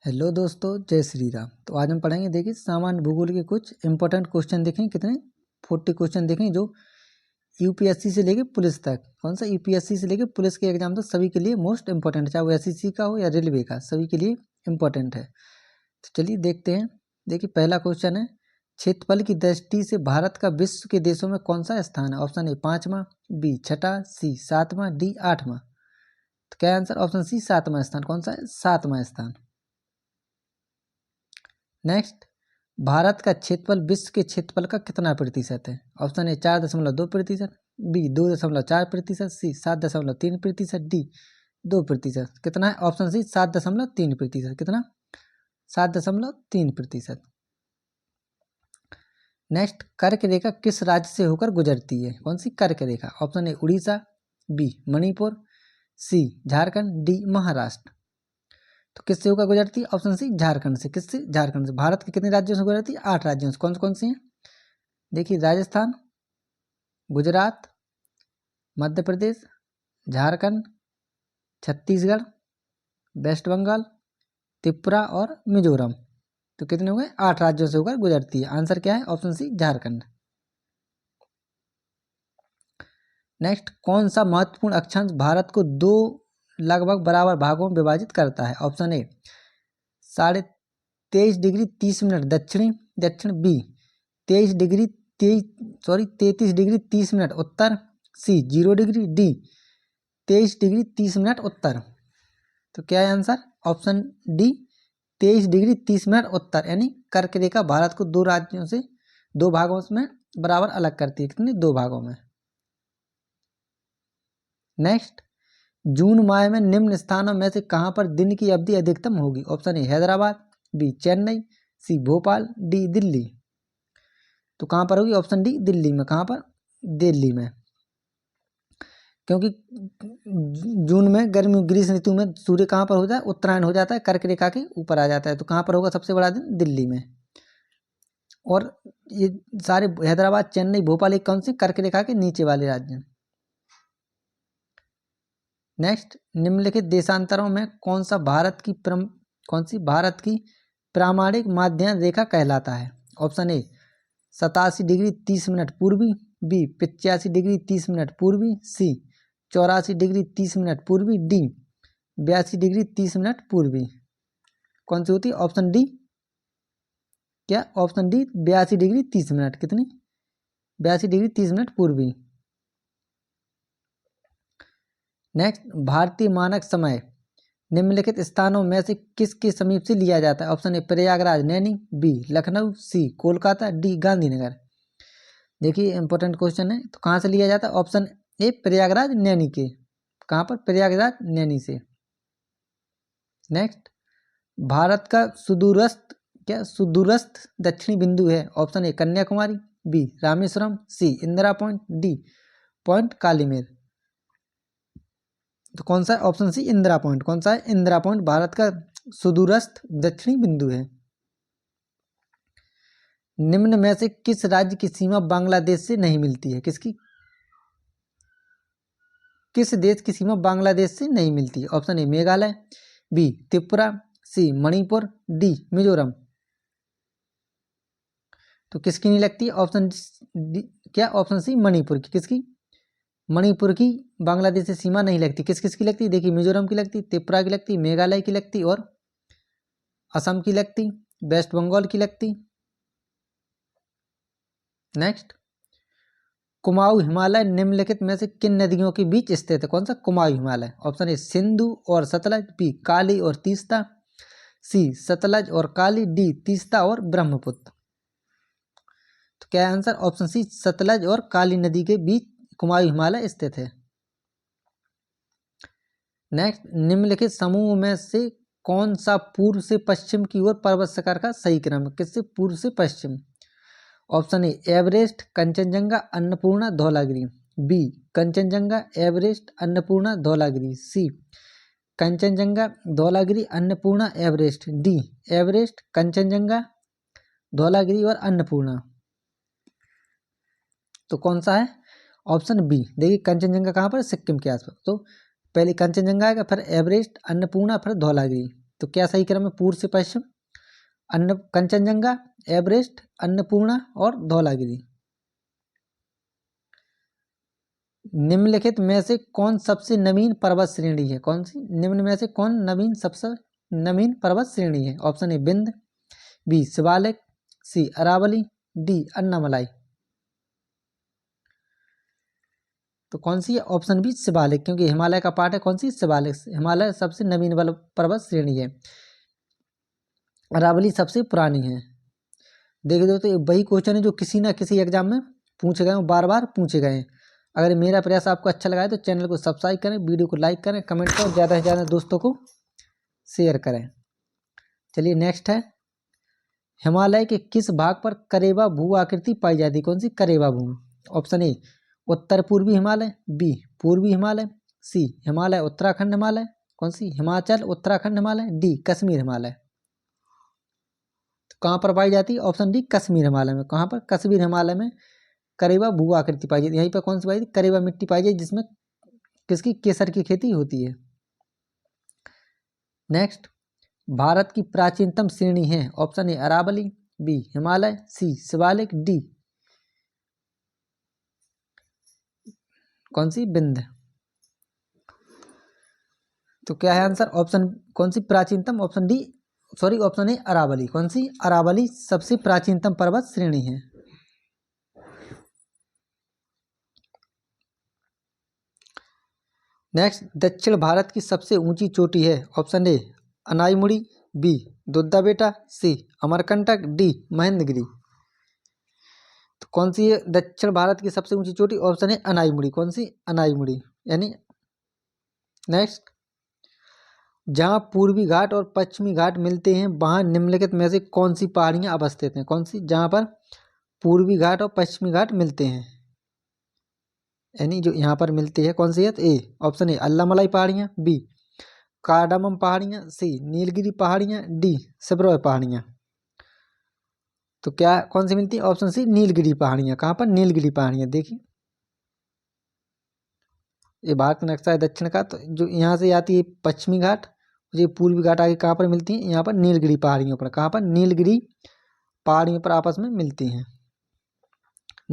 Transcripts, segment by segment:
Hello दोस्तों, जय श्री राम। तो आज हम पढ़ेंगे, देखिए सामान्य भूगोल के कुछ इंपॉर्टेंट क्वेश्चन देखें। कितने 40 क्वेश्चन देखें जो यूपीएससी से लेके पुलिस तक, कौन सा यूपीएससी से लेके पुलिस के एग्जाम तक सभी के लिए मोस्ट इंपॉर्टेंट है, चाहे वो एसएससी का हो या रेलवे का, सभी के लिए इंपॉर्टेंट है। तो चलिए देखते हैं। देखिए पहला क्वेश्चन है, क्षेत्रफल की दृष्टि से भारत का विश्व के देशों में कौन सा स्थान है? ऑप्शन ए 5वां, बी 6ठा, सी 7वां, डी 8वां। तो क्या आंसर? ऑप्शन सी 7वां स्थान। कौन सा है? 7वां स्थान। नेक्स्ट, भारत का क्षेत्रफल विश्व के क्षेत्रफल का कितना प्रतिशत है? Option A 4.2%, B 2.4%, C 7.3%, D 2%। कितना है? Option C 7.3%। कितना? 7.3%। नेक्स्ट, कर्क रेखा किस राज्य से होकर गुजरती है? कौन सी कर्क रेखा? Option A Orissa, B Manipur, C Jharkhand, D Maharashtra. तो किससे होकर गुजरती है? ऑप्शन सी झारखंड से। किससे? झारखंड से। भारत के कितने राज्यों से गुजरती है? 8 राज्यों से। कौन कौन सी हैं? देखिए, राजस्थान, गुजरात, मध्य प्रदेश, झारखंड, छत्तीसगढ़, वेस्ट बंगाल, त्रिपुरा और मिजोरम। तो कितने हो गए? 8 राज्यों से होकर गुजरती है। आंसर क्या है? ऑप्शन सी झारखंड। नेक्स्ट, कौन सा महत्वपूर्ण अक्षांश भारत को दो लगभग बराबर भागों में विभाजित करता है? ऑप्शन ए 23.30 दक्षिण, बी 33.30 उत्तर, सी 0 डिग्री, डी 23.30 उत्तर। तो क्या है आंसर? ऑप्शन डी 23.30 उत्तर। यानी कर्क रेखा भारत को दो राज्यों से, दो भागों में बराबर अलग करती है। कितने? दो भागों में। नेक्स्ट, जून माह में निम्न स्थानों में से कहां पर दिन की अवधि अधिकतम होगी? Option A Hyderabad, B Chennai, C Bhopal, D Delhi. तो कहां पर होगी? ऑप्शन डी दिल्ली में। कहां पर? दिल्ली में। क्योंकि जून में गर्मी, ग्रीष्म ऋतु में सूर्य कहां पर हो जाए? उत्तरायण हो जाता है, कर्क रेखा के ऊपर आ जाता है। तो कहां पर होगा सबसे बड़ा दिन? दिल्ली में। और ये सारे हैदराबाद, चेन्नई, भोपाल एक कौन से? कर्क रेखा के नीचे वाले राज्य हैं। नेक्स्ट, निम्नलिखित देशांतरों में कौन सी भारत की प्रामाणिक माध्याह्न रेखा कहलाता है? ऑप्शन ए 87 डिग्री 30 मिनट पूर्वी, बी 85 डिग्री 30 मिनट पूर्वी, सी 84 डिग्री 30 मिनट पूर्वी, डी 82 डिग्री 30 मिनट पूर्वी। कौन सी होती है? Option D. क्या? Option D 82 degree 30 minute. कितनी? 82 डिग्री 30 मिनट पूर्वी। नेक्स्ट, भारतीय मानक समय निम्नलिखित स्थानों में से किसके समीप से लिया जाता है? Option A Prayagraj Naini, B Lucknow, C Kolkata, D Gandhinagar. देखिए इंपॉर्टेंट क्वेश्चन है। तो कहाँ से लिया जाता है? ऑप्शन ए प्रयागराज नैनी के। कहाँ पर? प्रयागराज नैनी से। नेक्स्ट, भारत का सुदूरस्थ दक्षिणी बिंदु है? Option A Kanyakumari, B Rameswaram, C Indira point, D point Calimere. तो कौन सा है? Option C Indira point. कौन सा है? इंदिरा पॉइंट भारत का सुदूरस्थ दक्षिणी बिंदु है। निम्न में से किस राज्य की सीमा बांग्लादेश से नहीं मिलती है? किसकी? किस देश की सीमा बांग्लादेश से नहीं मिलती है? Option A Meghalaya, B Tripura, C Manipur, D Mizoram. तो किसकी नहीं लगती? Option D. क्या? ऑप्शन सी मणिपुर की। किसकी? मणिपुर की बांग्लादेश से सीमा नहीं लगती। किस किस की लगती? देखिए, मिजोरम की लगती, त्रिपुरा की लगती, मेघालय की लगती और असम की लगती, वेस्ट बंगाल की लगती। नेक्स्ट, कुमाऊं हिमालय निम्नलिखित में से किन नदियों के बीच स्थित है? कौन सा? कुमाऊं हिमालय। ऑप्शन ए सिंधु और सतलज, बी काली और तीस्ता, सी सतलज और काली, डी तीस्ता और ब्रह्मपुत्र। तो क्या है आंसर? ऑप्शन सी सतलज और काली नदी के बीच कुमाऊं हिमालय स्थित है। नेक्स्ट, निम्नलिखित समूह में से कौन सा पूर्व से पश्चिम की ओर पर्वत शिखर का सही क्रम है? किससे पूर्व से पश्चिम? Option A Everest, Kanchenjunga, Annapurna, Dhaulagiri, B Kanchenjunga, Everest, Annapurna, Dhaulagiri, C Kanchenjunga, Dhaulagiri, Annapurna, Everest, D Everest, Kanchenjunga, Dhaulagiri और अन्नपूर्णा। तो कौन सा है? Option B. देखिए कंचनजंगा कहाँ पर? सिक्किम के आसपास। तो पहले कंचनजंगा आएगा, फिर एवरेस्ट, अन्नपूर्णा, फिर धौलागिरी। तो क्या सही क्रम है पूर्व से पश्चिम? कंचनजंगा, एवरेस्ट, अन्नपूर्णा और धौलागिरी। निम्नलिखित में से कौन सबसे नवीन पर्वत श्रेणी है? कौन सी निम्न में से कौन सबसे नवीन पर्वत श्रेणी है? Option A Vindhya, B Shivalik, C Aravalli, D Annamalai. तो कौन सी है? ऑप्शन बी शिवालिक, क्योंकि हिमालय का पार्ट है कौन सी? शिवालिक। हिमालय सबसे नवीन पर्वत श्रेणी है, अरावली सबसे पुरानी है। देख दो तो वही क्वेश्चन है जो किसी ना किसी एग्जाम में पूछे गए, बार बार पूछे गए हैं। अगर मेरा प्रयास आपको अच्छा लगा है तो चैनल को सब्सक्राइब करें, वीडियो को लाइक करें, कमेंट करें, ज़्यादा से ज़्यादा दोस्तों को शेयर करें। चलिए नेक्स्ट है, हिमालय के किस भाग पर करेवा भू आकृति पाई जाती है? कौन सी? करेवा भू। ऑप्शन ए उत्तर पूर्वी हिमालय, बी पूर्वी हिमालय, सी हिमालय उत्तराखंड हिमालय, कौन सी? हिमाचल उत्तराखंड हिमालय, डी कश्मीर हिमालय। तो कहाँ पर पाई जाती है? ऑप्शन डी कश्मीर हिमालय में। कहाँ पर? कश्मीर हिमालय में करेवा भू आकृति पाई जाती है। यहीं पर कौन सी पाई जाती? करेवा मिट्टी पाई जाती, जिसमें किसकी? केसर की खेती होती है। नेक्स्ट, भारत की प्राचीनतम श्रेणी है? Option A Aravalli, B Himalaya, C Shivalik, D कौन सी? विंध्य। तो क्या है आंसर? ऑप्शन कौन सी प्राचीनतम? Option D, sorry option A Aravalli. कौन सी? अरावली सबसे प्राचीनतम पर्वत श्रेणी है। नेक्स्ट, दक्षिण भारत की सबसे ऊंची चोटी है? ऑप्शन ए अनाईमुड़ी, बी दुद्धा बेटा, सी अमरकंटक, डी महेंद्रगिरी। तो कौन सी है दक्षिण भारत की सबसे ऊंची चोटी? ऑप्शन है अनाईमुड़ी। कौन सी? अनाईमुड़ी यानी। नेक्स्ट, जहाँ पूर्वी घाट और पश्चिमी घाट मिलते हैं वहाँ निम्नलिखित में से कौन सी पहाड़ियाँ अवस्थित हैं? कौन सी? जहाँ पर पूर्वी घाट और पश्चिमी घाट मिलते हैं, यानी जो यहाँ पर मिलती है, कौन सी है? ए ऑप्शन ए अल्लामलाई पहाड़ियाँ, बी कार्डामम पहाड़ियाँ, सी नीलगिरी पहाड़ियाँ, डी सिब्रोय पहाड़ियाँ। तो क्या कौन सी मिलती है? ऑप्शन सी नीलगिरी पहाड़ियाँ। कहाँ पर? नीलगिरी पहाड़ियाँ। देखिए ये भारत का नक्शा है दक्षिण का, तो जो यहाँ से आती है पश्चिमी घाट, ये पूर्वी घाट आगे कहाँ पर मिलती है? यहाँ पर नीलगिरी पहाड़ियों पर। कहाँ पर? नीलगिरी पहाड़ियों पर आपस में मिलती हैं।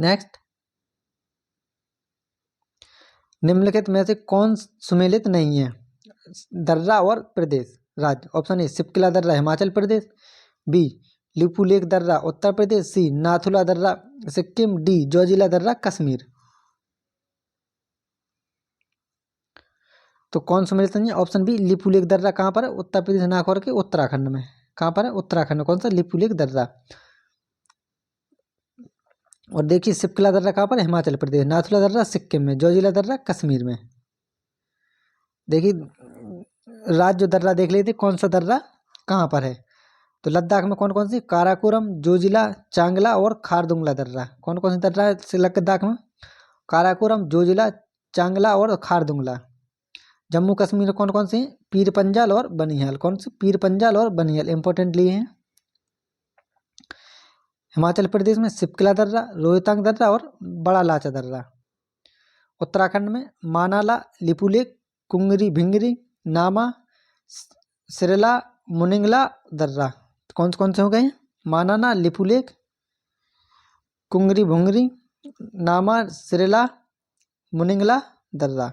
नेक्स्ट, निम्नलिखित में से कौन सुमेलित नहीं है? दर्रा और प्रदेश राज्य। ऑप्शन ए सिपकिला दर्रा हिमाचल प्रदेश, बी लिपुलेख दर्रा उत्तर प्रदेश, सी नाथुला दर्रा सिक्किम, डी जोजिला दर्रा कश्मीर। तो कौन सुमेलित नहीं है? ऑप्शन बी लिपुलेख दर्रा। कहाँ पर है? उत्तर प्रदेश नागौर के उत्तराखंड में। कहाँ पर है? उत्तराखंड। कौन सा? लिपुलेख दर्रा। और देखिए सिपकिला दर्रा कहाँ पर? हिमाचल प्रदेश, नाथुला दर्रा सिक्किम में, जोजिला दर्रा कश्मीर में। देखिए राज्य दर्रा देख लेते कौन सा दर्रा कहाँ पर है। तो लद्दाख में कौन कौन सी? काराकोरम, जोजिला, चांगला और खारदुंगला दर्रा। कौन कौन सी दर्रा है लद्दाख में? काराकोरम, जोजिला, चांगला और खारदुंगला। जम्मू कश्मीर में कौन कौन से? पीर पंजाल और बनिहाल। कौन से? पीर पंजाल और बनिहाल इंपॉर्टेंट लिए हैं। हिमाचल प्रदेश में सिपकिला दर्रा, रोहतांग दर्रा और बड़ा लाचा दर्रा। उत्तराखंड में मानाला, लिपुलेख, कुंगरी भिंगरी, नामा, सिरला, मुनिंगला दर्रा। कौन से हो गए? मानाना, लिपुलेख, कुंगरी भुंगरी, नामा, सिरला, मुनिंगला दर्रा।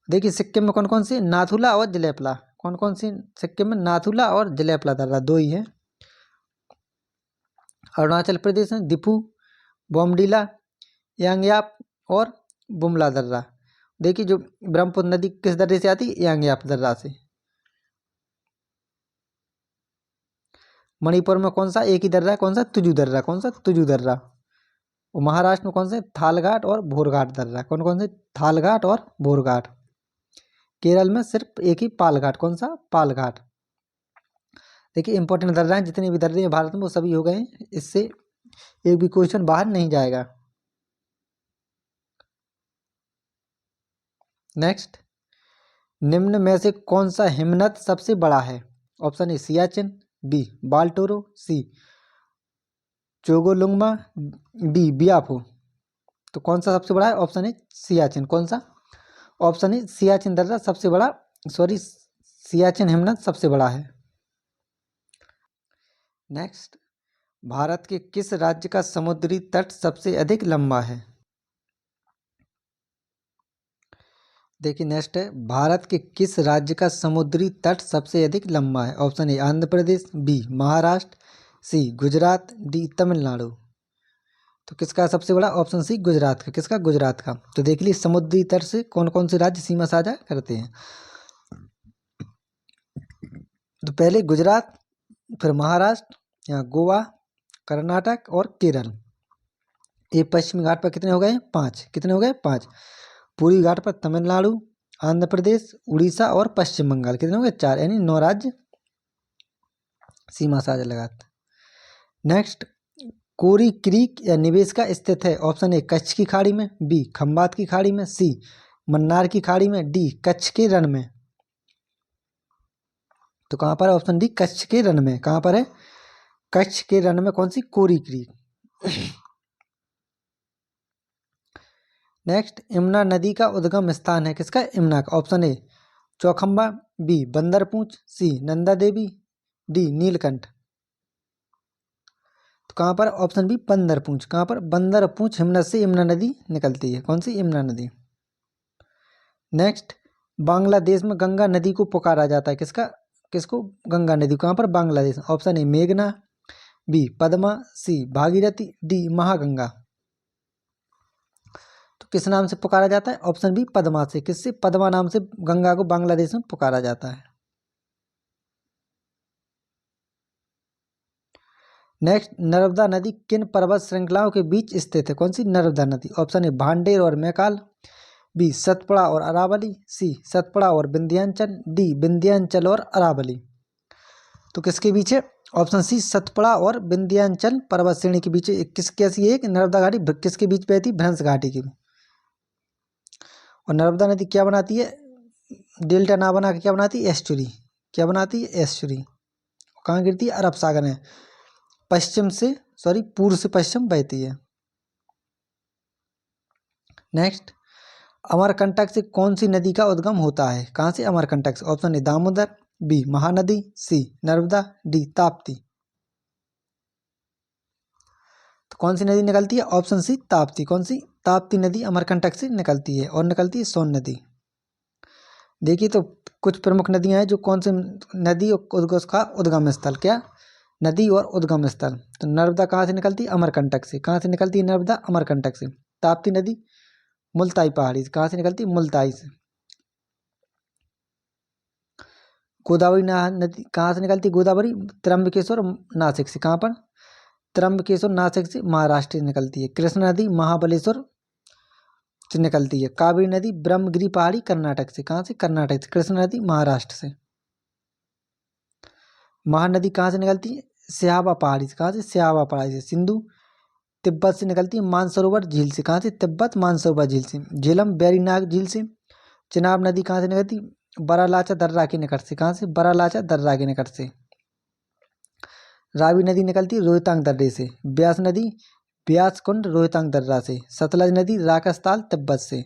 देखिए सिक्किम में कौन कौन सी? नाथुला और जलेपला। कौन कौन सी सिक्किम में? नाथुला और जलेपला दर्रा, दो ही है। अरुणाचल प्रदेश में दिफू, बोमडीला, यांगयाप और बुमला दर्रा। देखिए जो ब्रह्मपुत्र नदी किस दर्रे से आती है? यांगयाप दर्रा से। मणिपुर में कौन सा? एक ही दर्रा है, कौन सा? तुजू दर्रा। कौन सा? तुजू दर्रा। और महाराष्ट्र में कौन से? थालघाट और भोरघाट दर्रा। कौन कौन से? थालघाट और भोरघाट। केरल में सिर्फ एक ही पालघाट। कौन सा? पालघाट। देखिए इंपॉर्टेंट दर्रा हैं, जितने भी दर्रे हैं भारत में वो सभी हो गए हैं। इससे एक भी क्वेश्चन बाहर नहीं जाएगा। नेक्स्ट, निम्न में से कौन सा हिमनद सबसे बड़ा है? Option A Siachen, B Baltoro, C Chogolungma, D Biafo. तो कौन सा सबसे बड़ा है? Option A Siachen. कौन सा? ऑप्शन ए सियाचिन दर्रा सबसे बड़ा, सॉरी सियाचिन हिमनद सबसे बड़ा है। नेक्स्ट, भारत के किस राज्य का समुद्री तट सबसे अधिक लंबा है? देखिए नेक्स्ट है, भारत के किस राज्य का समुद्री तट सबसे अधिक लंबा है? Option A Andhra Pradesh, B Maharashtra, C Gujarat, D Tamil Nadu. तो किसका सबसे बड़ा? ऑप्शन सी गुजरात का। किसका? गुजरात का। तो देख लीजिए समुद्री तट से कौन कौन से राज्य सीमा साझा करते हैं। तो पहले गुजरात, फिर महाराष्ट्र, यहाँ गोवा, कर्नाटक और केरल। ये पश्चिमी घाट पर कितने हो गए? 5। कितने हो गए? 5। पूर्वी घाट पर तमिलनाडु, आंध्र प्रदेश, उड़ीसा और पश्चिम बंगाल। कितने हो गए? 4, यानी 9 राज्य सीमा साझा लगाते। नेक्स्ट, कोरी क्रीक या निवेश का स्थित है? ऑप्शन ए कच्छ की खाड़ी में, बी खंबात की खाड़ी में, सी मन्नार की खाड़ी में, डी कच्छ के रण में। तो कहाँ पर है? ऑप्शन डी कच्छ के रण में। कहाँ पर है? कच्छ के रण में। कौन सी? कोरी क्रीक। नेक्स्ट, यमुना नदी का उद्गम स्थान है किसका? यमुना का। Option A Chaukhamba, B Bandarpunch, C Nanda Devi, D Neelkanth. तो कहाँ पर? Option B Bandarpunch. कहाँ पर? बंदरपूंछ हिमनद से यमुना नदी निकलती है। कौन सी? यमुना नदी। नेक्स्ट, बांग्लादेश में गंगा नदी को पुकारा जाता है किसका? किसको? गंगा नदी। कहाँ पर? बांग्लादेश। ऑप्शन ए मेघना, बी पद्मा, सी भागीरथी, डी महागंगा। तो किस नाम से पुकारा जाता है? ऑप्शन बी पद्मा से। किससे? पद्मा नाम से गंगा को बांग्लादेश में पुकारा जाता है। नेक्स्ट, नर्मदा नदी किन पर्वत श्रृंखलाओं के बीच स्थित है? कौन सी? नर्मदा नदी। ऑप्शन ए भांडेर और मैकाल, बी सतपुड़ा और अरावली, सी सतपुड़ा और विंध्याचल, डी विंध्याचल और अरावली। तो किसके बीच है? ऑप्शन सी सतपुड़ा और विंध्याचल पर्वत श्रेणी के बीच। किसकी ऐसी एक नर्मदा घाटी किसके बीच बहती? भ्रंश घाटी की। और नर्मदा नदी क्या बनाती है? डेल्टा ना बना के क्या बनाती है? एस्चुरी। क्या बनाती है? एस्चुरी। कहाँ गिरती है? अरब सागर में। पूर्व से पश्चिम बहती है। नेक्स्ट, अमरकंटक से कौन सी नदी का उद्गम होता है? कहाँ से? अमरकंटक से। Option A Damodar, B Mahanadi, C Narmada, D Tapti. तो कौन सी नदी निकलती है? Option C Tapti. कौन सी? ताप्ती नदी अमरकंटक से निकलती है। और निकलती है सोन नदी। देखिए तो कुछ प्रमुख नदियां हैं जो कौन से नदी और उसका उद्गम स्थल। क्या? नदी और उद्गम स्थल। तो नर्मदा कहाँ से निकलती है? अमरकंटक से। कहाँ से निकलती है नर्मदा? अमरकंटक से। ताप्ती नदी मुल्ताई पहाड़ी से। कहाँ से निकलती है? मुल्ताई से। गोदावरी नदी कहाँ से निकलती है? गोदावरी त्र्यंबकेश्वर नासिक से। कहाँ पर? त्र्यंबकेश्वर नासिक से महाराष्ट्र से निकलती है। कृष्णा नदी महाबलेश्वर से निकलती है। कावेरी नदी ब्रह्मगिरी पहाड़ी कर्नाटक से। कहाँ से? कर्नाटक से। कृष्णा नदी महाराष्ट्र से। महानदी कहाँ से निकलती है? स्यावा पहाड़ी से। कहाँ से? स्यावा पहाड़ी से। सिंधु तिब्बत से निकलती है मानसरोवर झील से। कहाँ से? तिब्बत मानसरोवर झील से। झेलम बैरीनाग झील से। चिनाब नदी कहाँ से निकलती? बरालाचा दर्रा के निकट से। कहाँ से? बरालाचा दर्रा के निकट से। रावी नदी निकलती है रोहतांग दर्रे से। ब्यास नदी ब्यास कुंड रोहतांग दर्रा से। सतलज नदी राकसताल तिब्बत से।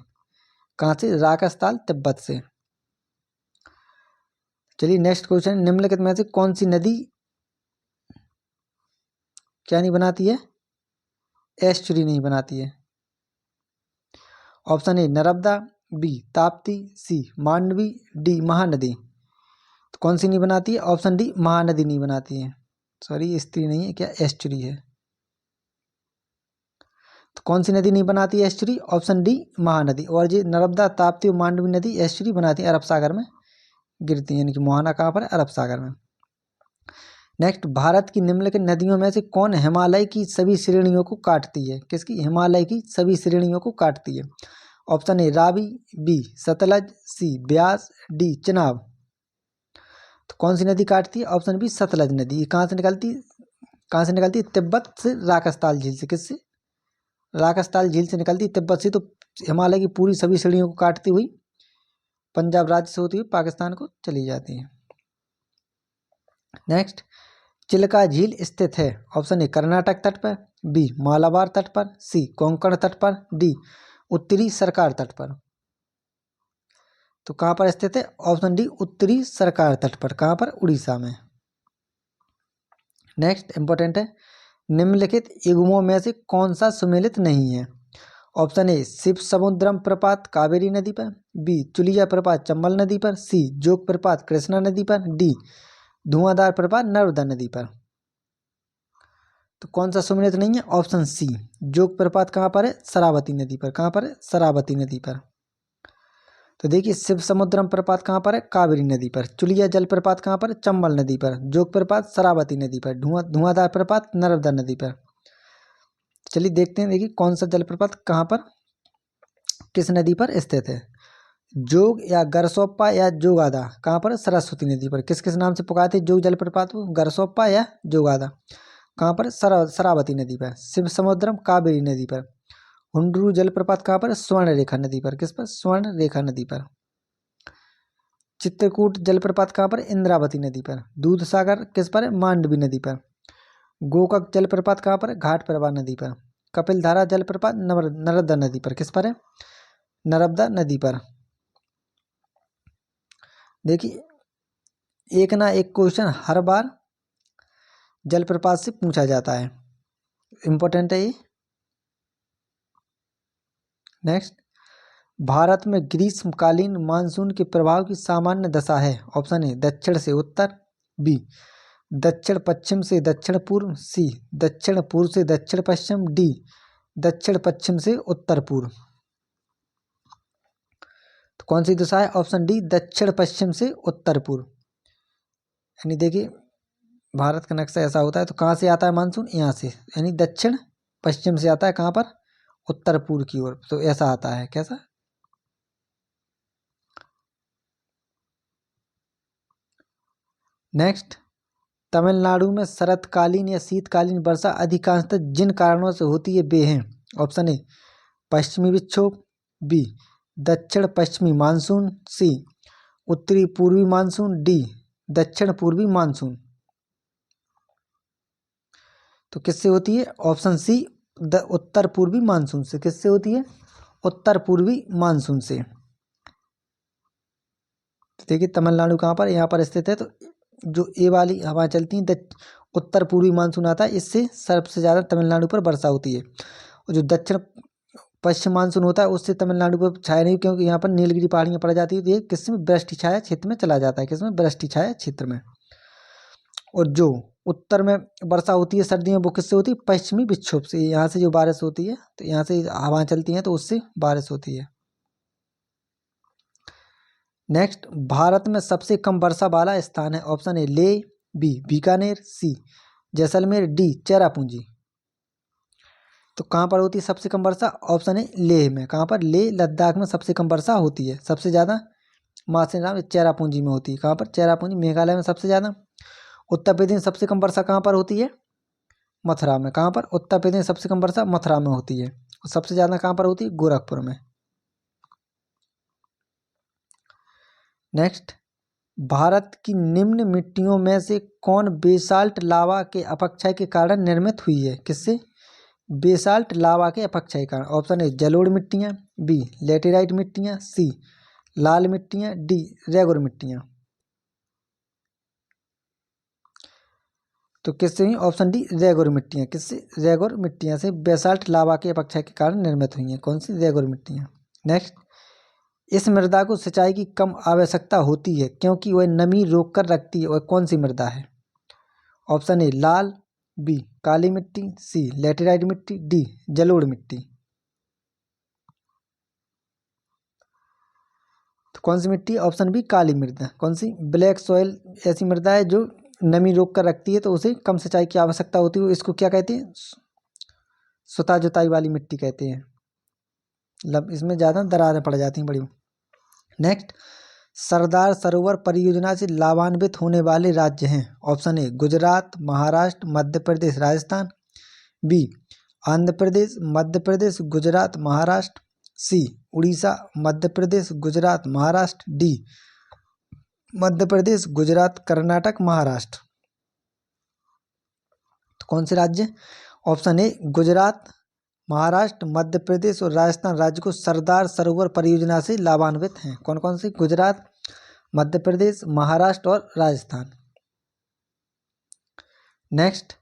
कहाँ से? राकसताल तिब्बत से। चलिए नेक्स्ट क्वेश्चन, निम्नलिखित में से कौन सी नदी क्या नहीं बनाती है? एस्चुरी नहीं बनाती है। Option A Narmada, B Tapti, C Mandovi, D Mahanadi. तो कौन सी नहीं बनाती है? ऑप्शन डी महानदी नहीं बनाती है। सॉरी स्त्री नहीं है, क्या एस्चुरी है। तो कौन सी नदी नहीं बनाती है एस्चुरी? Option D Mahanadi. और ये नर्मदा ताप्ती और मांडवी नदी एस्चुरी बनाती है, अरब सागर में गिरती है। यानी कि मोहाना कहाँ पर है? अरब सागर में। नेक्स्ट, भारत की निम्नलिखित नदियों में से कौन हिमालय की सभी श्रेणियों को काटती है? किसकी? हिमालय की सभी श्रेणियों को काटती है। Option A Ravi, B Sutlej, C Beas, D Chenab. तो कौन सी नदी काटती है? ऑप्शन बी सतलज नदी। ये कहाँ से निकलती है? कहाँ से निकलती है? तिब्बत से राकसताल झील से। किससे? राकसताल झील से निकलती है तिब्बत से। तो हिमालय की पूरी सभी श्रेणियों को काटती हुई पंजाब राज्य से होती हुई पाकिस्तान को चली जाती है। नेक्स्ट, चिल्का झील स्थित है? ऑप्शन ए कर्नाटक तट पर, बी मालाबार तट पर, सी कोंकण तट पर, डी उत्तरी सरकार तट पर। तो कहाँ पर स्थित है? ऑप्शन डी उत्तरी सरकार तट पर। कहाँ पर? उड़ीसा में। नेक्स्ट इंपॉर्टेंट है, निम्नलिखित युग्मों में से कौन सा सुमेलित नहीं है? ऑप्शन ए शिव समुद्रम प्रपात कावेरी नदी पर, बी चुलिया प्रपात चंबल नदी पर, सी जोग प्रपात कृष्णा नदी पर, डी धुआंधार प्रपात नर्मदा नदी पर। तो कौन सा सुमेलित नहीं है? ऑप्शन सी जोग प्रपात कहाँ पर है? शरावती नदी पर। कहाँ पर है? शरावती नदी पर। तो देखिए शिव समुद्रम प्रपात कहाँ पर है? कावेरी नदी पर। चुलिया जलप्रपात कहाँ पर? चंबल नदी पर। जोग प्रपात शरावती नदी पर। धुआंधार प्रपात नर्मदा नदी पर। चलिए देखते हैं, देखिए कौन सा जलप्रपात कहाँ पर किस नदी पर स्थित है। जोग या गरसोप्पा या जोगादा कहाँ पर? सरस्वती नदी पर। किस किस नाम से पुकारते जोग जलप्रपात को? गरसोप्पा या जोगादा। कहाँ पर? शरावती नदी पर। शिव समुद्रम कावेरी नदी पर। हुंडरू जलप्रपात कहाँ पर? स्वर्ण रेखा नदी पर। किस पर? स्वर्ण रेखा नदी पर। चित्रकूट जलप्रपात कहाँ पर? इंद्रावती नदी पर। दूध सागर किस पर है? मांडवी नदी पर। गोकक जलप्रपात कहाँ पर है? घाट प्रभा नदी पर। कपिलधारा जलप्रपात नर्मदा नदी पर। किस पर है? नर्मदा नदी पर। देखिए एक ना एक क्वेश्चन हर बार जलप्रपात से पूछा जाता है, इंपॉर्टेंट है ये। नेक्स्ट, भारत में ग्रीष्मकालीन मानसून के प्रभाव की सामान्य दशा है। ऑप्शन ए दक्षिण से उत्तर, बी दक्षिण पश्चिम से दक्षिण पूर्व, सी दक्षिण पूर्व से दक्षिण पश्चिम, डी दक्षिण पश्चिम से उत्तर पूर्व। तो कौन सी दिशा है? ऑप्शन डी दक्षिण पश्चिम से उत्तर पूर्व। यानी देखिए भारत का नक्शा ऐसा होता है, तो कहाँ से आता है मानसून? यहाँ से, यानी दक्षिण पश्चिम से आता है। कहाँ पर? उत्तर पूर्व की ओर। तो ऐसा आता है। कैसा? नेक्स्ट, तमिलनाडु में शरतकालीन या शीतकालीन वर्षा अधिकांशतः जिन कारणों से होती है वे हैं। ऑप्शन ए पश्चिमी विक्षोभ, बी दक्षिण पश्चिमी मानसून, सी उत्तरी पूर्वी मानसून, डी दक्षिण पूर्वी मानसून। तो किससे होती है? ऑप्शन सी उत्तर पूर्वी मानसून से। किससे होती है? उत्तर पूर्वी मानसून से। तो देखिए तमिलनाडु कहाँ पर? यहाँ पर स्थित है। तो जो ए वाली हवाएं चलती हैं उत्तर पूर्वी मानसून आता है, इससे सबसे ज़्यादा तमिलनाडु पर वर्षा होती है। और जो दक्षिण पश्चिम मानसून होता है उससे तमिलनाडु पर छाया नहीं, क्योंकि यहाँ पर नीलगिरी पहाड़ियाँ पड़ जाती है। तो ये किसमें? वृष्टि छाया क्षेत्र में चला जाता है। किसमें? वृष्टि छाया क्षेत्र में। और जो उत्तर में वर्षा होती है सर्दियों में, वो किससे होती है? पश्चिमी विक्षोभ से। यहाँ से जो बारिश होती है, तो यहाँ से हवाएं चलती हैं तो उससे बारिश होती है। नेक्स्ट, भारत में सबसे कम वर्षा वाला स्थान है। Option A Leh, B Bikaner, C Jaisalmer, D Cherrapunji. तो कहाँ पर होती है सबसे कम वर्षा? ऑप्शन है लेह में। कहाँ पर? लेह लद्दाख में सबसे कम वर्षा होती है। सबसे ज़्यादा माथेरान चेरापूंजी में होती है। कहाँ पर? चेरापूंजी। मेघालय में सबसे ज़्यादा। उत्तर प्रदेश में सबसे कम वर्षा कहाँ पर होती है? मथुरा में। कहाँ पर? उत्तर प्रदेश में सबसे कम वर्षा मथुरा में होती है। और सबसे ज़्यादा कहाँ पर होती है? गोरखपुर में। नेक्स्ट, भारत की निम्न मिट्टियों में से कौन बेसाल्ट लावा के अपक्षय के कारण निर्मित हुई है? किससे? बेसाल्ट लावा के अपक्षय के कारण। ऑप्शन ए जलोढ़ मिट्टियाँ, बी लेटेराइट मिट्टियाँ, सी लाल मिट्टियाँ, डी रेगुर मिट्टियाँ। तो किससे हुई? ऑप्शन डी रेगुर मिट्टियाँ। किससे? रेगुर मिट्टियाँ से बेसाल्ट लावा के अपक्षय के कारण निर्मित हुई हैं। कौन सी? रेगुर मिट्टियाँ। नेक्स्ट, इस मृदा को सिंचाई की कम आवश्यकता होती है क्योंकि वह नमी रोक कर रखती है। वह कौन सी मृदा है? ऑप्शन ए लाल, बी काली मिट्टी, सी लेटेराइट मिट्टी, डी जलोढ़ मिट्टी। तो कौन सी मिट्टी? ऑप्शन बी काली मृदा। कौन सी? ब्लैक सॉइल ऐसी मृदा है जो नमी रोक कर रखती है, तो उसे कम सिंचाई की आवश्यकता होती है। इसको क्या कहते हैं? सुता जुताई वाली मिट्टी कहते हैं। मतलब इसमें ज़्यादा दरारें पड़ जाती हैं बड़ी। नेक्स्ट, सरदार सरोवर परियोजना से लाभान्वित होने वाले राज्य हैं। Option A Gujarat, Maharashtra, Madhya Pradesh, Rajasthan, B Andhra Pradesh, Madhya Pradesh, Gujarat, Maharashtra, C Orissa, Madhya Pradesh, Gujarat, Maharashtra, D Madhya Pradesh, Gujarat, Karnataka, Maharashtra. तो कौन से राज्य? ऑप्शन ए गुजरात, महाराष्ट्र, मध्य प्रदेश और राजस्थान राज्य को सरदार सरोवर परियोजना से लाभान्वित हैं। कौन कौन से? गुजरात, मध्य प्रदेश, महाराष्ट्र और राजस्थान। नेक्स्ट,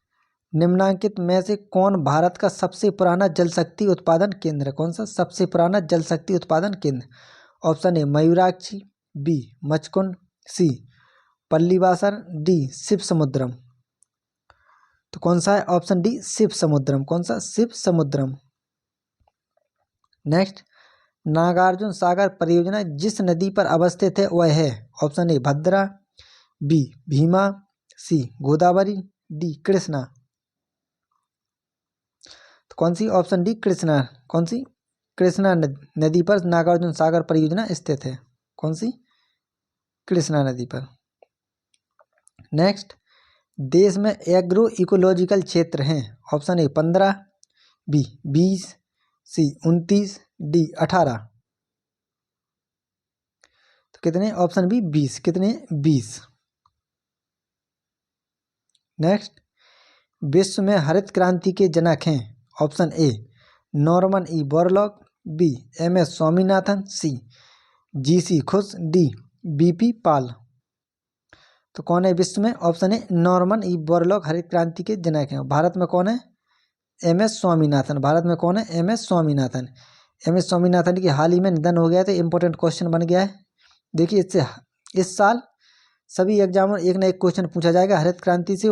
निम्नांकित में से कौन भारत का सबसे पुराना जल शक्ति उत्पादन केंद्र है? कौन सा सबसे पुराना जल शक्ति उत्पादन केंद्र? Option A Mayurakshi, B Machkund, C Pallivasal, D Shiva Samudram. तो कौन सा है? Option D Shiva Samudram. कौन सा? शिव समुद्रम। नेक्स्ट, नागार्जुन सागर परियोजना जिस नदी पर अवस्थित है वह है? Option A Bhadra, B Bhima, C Godavari, D Krishna. तो कौन सी? Option D Krishna. कौन सी? कृष्णा नदी पर नागार्जुन सागर परियोजना स्थित है। कौन सी? कृष्णा नदी पर। नेक्स्ट, देश में एग्रो इकोलॉजिकल क्षेत्र हैं? Option A 15, B 20, C 29, D 18। तो कितने? Option B 20। कितने? 20। नेक्स्ट, विश्व में हरित क्रांति के जनक हैं? Option A Norman E Borlaug, B M S. Swaminathan, C G C. Khush, D B P. Pal. तो कौन है विश्व में? Option A Norman E Borlaug हरित क्रांति के जनक हैं। भारत में कौन है? एम.एस. स्वामीनाथन। भारत में कौन है? एम.एस. स्वामीनाथन। एम.एस. स्वामीनाथन की हाल ही में निधन हो गया, तो इंपॉर्टेंट क्वेश्चन बन गया है। देखिए, इससे इस साल सभी एग्जाम में एक ना एक क्वेश्चन पूछा जाएगा हरित क्रांति से,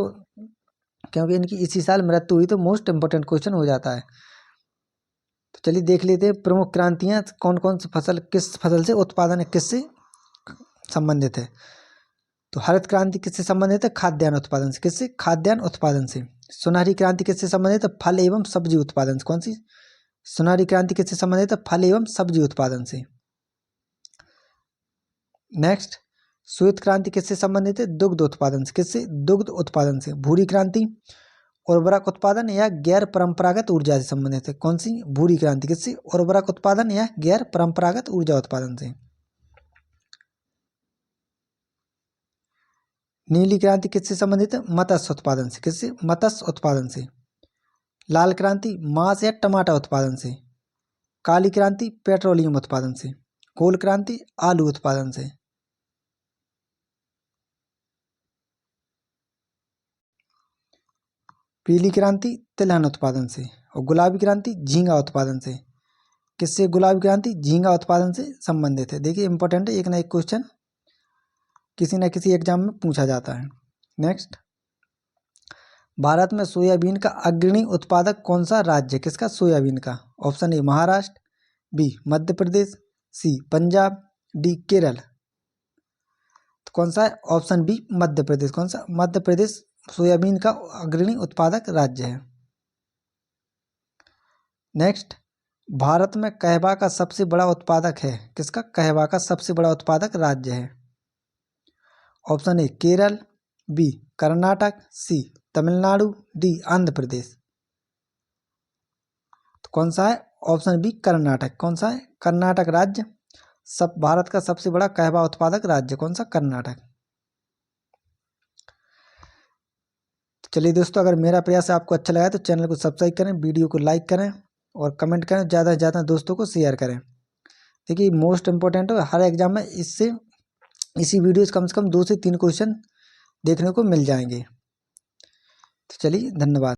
क्योंकि इनकी इसी साल मृत्यु हुई, तो मोस्ट इंपॉर्टेंट क्वेश्चन हो जाता है। तो चलिए देख लेते हैं प्रमुख क्रांतियाँ कौन कौन सी फसल, किस फसल से उत्पादन है, किससे संबंधित है। तो हरित क्रांति किससे संबंधित है? खाद्यान्न उत्पादन से। किससे? खाद्यान्न उत्पादन से। सुनहरी क्रांति किससे संबंधित है? फल एवं सब्जी उत्पादन से। कौन सी? सुनहरी क्रांति किससे संबंधित है? फल एवं सब्जी उत्पादन से। नेक्स्ट, श्वेत क्रांति किससे संबंधित है? दुग्ध उत्पादन से। किससे? दुग्ध उत्पादन से। भूरी क्रांति उर्वरक उत्पादन या गैर परंपरागत ऊर्जा से संबंधित है। कौन सी? भूरी क्रांति किससे? उर्वरक उत्पादन या गैर परंपरागत ऊर्जा उत्पादन से। नीली क्रांति किससे संबंधित है? मत्स्य उत्पादन से। किससे? मत्स्य उत्पादन से। लाल क्रांति मांस या टमाटर उत्पादन से। काली क्रांति पेट्रोलियम उत्पादन से। कोल क्रांति आलू उत्पादन से। पीली क्रांति तिलहन उत्पादन से। और गुलाबी क्रांति झींगा उत्पादन से। किससे? गुलाबी क्रांति झींगा उत्पादन से संबंधित है। देखिए इंपॉर्टेंट है, एक ना एक क्वेश्चन किसी न किसी एग्जाम में पूछा जाता है। नेक्स्ट, भारत में सोयाबीन का अग्रणी उत्पादक कौन सा राज्य है? किसका? सोयाबीन का। Option A Maharashtra, B Madhya Pradesh, C Punjab, D Kerala. तो कौन सा है? Option B Madhya Pradesh. कौन सा? मध्य प्रदेश सोयाबीन का अग्रणी उत्पादक राज्य है। नेक्स्ट, भारत में कहवा का सबसे बड़ा उत्पादक है? किसका? कहवा का सबसे बड़ा उत्पादक राज्य है। Option A Kerala, B Karnataka, C Tamil Nadu, D Andhra Pradesh. तो कौन सा है? Option B Karnataka. कौन सा है? कर्नाटक राज्य सब भारत का सबसे बड़ा कहवा उत्पादक राज्य। कौन सा? कर्नाटक। चलिए दोस्तों, अगर मेरा प्रयास आपको अच्छा लगा तो चैनल को सब्सक्राइब करें, वीडियो को लाइक करें और कमेंट करें, ज़्यादा से ज़्यादा दोस्तों को शेयर करें। देखिए मोस्ट इंपॉर्टेंट है, हर एग्जाम में इसी वीडियो से कम 2 से 3 क्वेश्चन देखने को मिल जाएंगे। तो चलिए धन्यवाद।